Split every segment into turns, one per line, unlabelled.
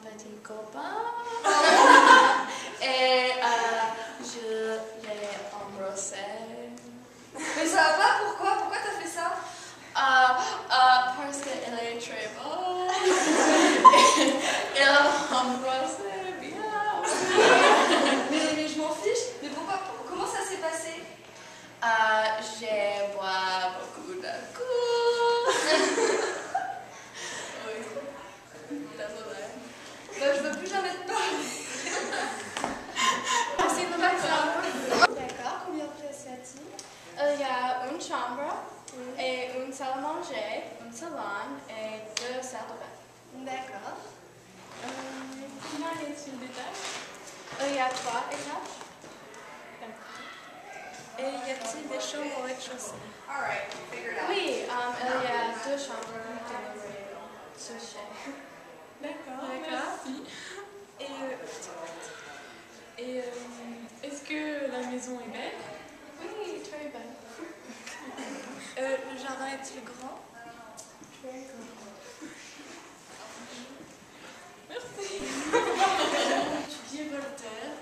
petit copain. Et je l'ai embrassé.
Mais ça va pas, pourquoi? Pourquoi t'as fait ça?
Parce qu'elle est très beau. Elle a embrassé bien.
Mais je m'en fiche. Mais pourquoi? Comment ça s'est passé?
J'ai bois beaucoup de coups. Oui. Désolée.
Bah, je veux plus jamais te parler.
C'est une vacances.
D'accord, combien de pièces y a-t-il?
Il y a une chambre et une salle à manger, un salon et 2 salles de bain.
D'accord.
Comment est-il détail? Il y a 3 étages.
Et y a-t-il des chambres au rez-de-chaussée?
Alright, figure it out.
Oui, il y a 2 chambres de rez-de-chaussée.
D'accord,
D'accord.
merci.
Et
Est-ce que la maison est belle?
Oui, très bien.
le jardin est-il grand?
Très grand.
Merci.
Étudier Voltaire.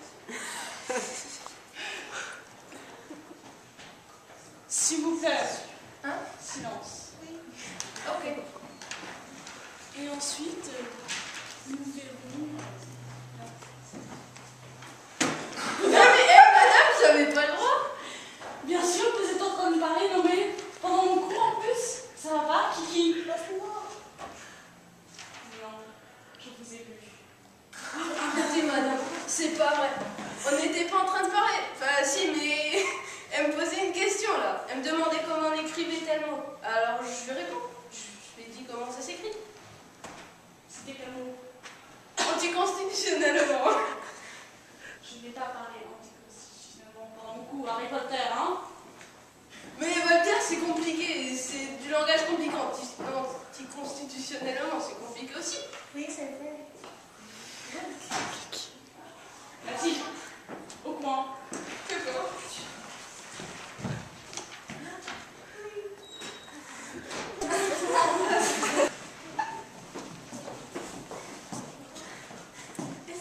S'il vous plaît.
Hein?
Silence.
Ok.
Et ensuite, nous verrons.
J'avais pas le droit.
Bien sûr que vous êtes en train de parler, non mais pendant mon cours en plus. Ça va pas, Kiki? Non, je vous ai vu.
Arrêtez, madame. C'est pas vrai. On n'était pas en train de parler. Enfin, si, mais elle me posait une question là. Elle me demandait comment on écrivait tel mot. Alors, je lui réponds. Je lui ai dit comment ça s'écrit.
C'était quel mot?
Anticonstitutionnellement.
Je n'ai pas parlé anticonstitutionnellement pendant mon cours. Harry Potter, hein?
Mais Voltaire, c'est compliqué. C'est du langage compliqué. Anticonstitutionnellement, c'est compliqué aussi.
Oui, c'est vrai.
Mathilde, au coin.
D'accord.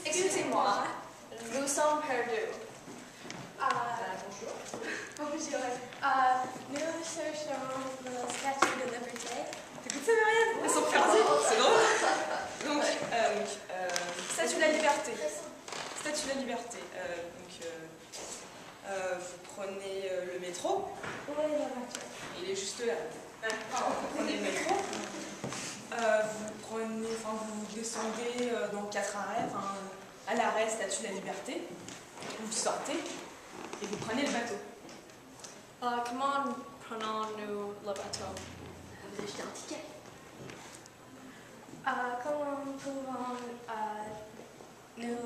Excusez-moi, nous sommes perdus.
Bonjour.
Bonjour. Nous cherchons la statue de liberté.
T'écoutes ça, Marianne? Elles sont perdues. C'est drôle. Donc, statue de la liberté. Statue de la liberté. Vous prenez le métro.
Où est la voiture?
Il est juste là. Vous prenez le métro. Vous descendez dans 4 arrêts, à l'arrêt Statue de la Liberté. Vous sortez et vous prenez le bateau.
Comment prenons-nous le bateau?
Vous achetez un ticket.
Comment pouvons-nous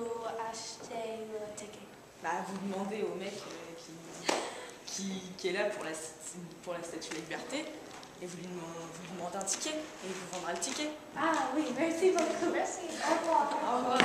acheter le ticket?
Vous demandez au mec qui est là pour la Statue de la Liberté et vous demandez un ticket et il vous vendra le ticket.
Ah oui, merci beaucoup. Merci. Au revoir.
Au revoir.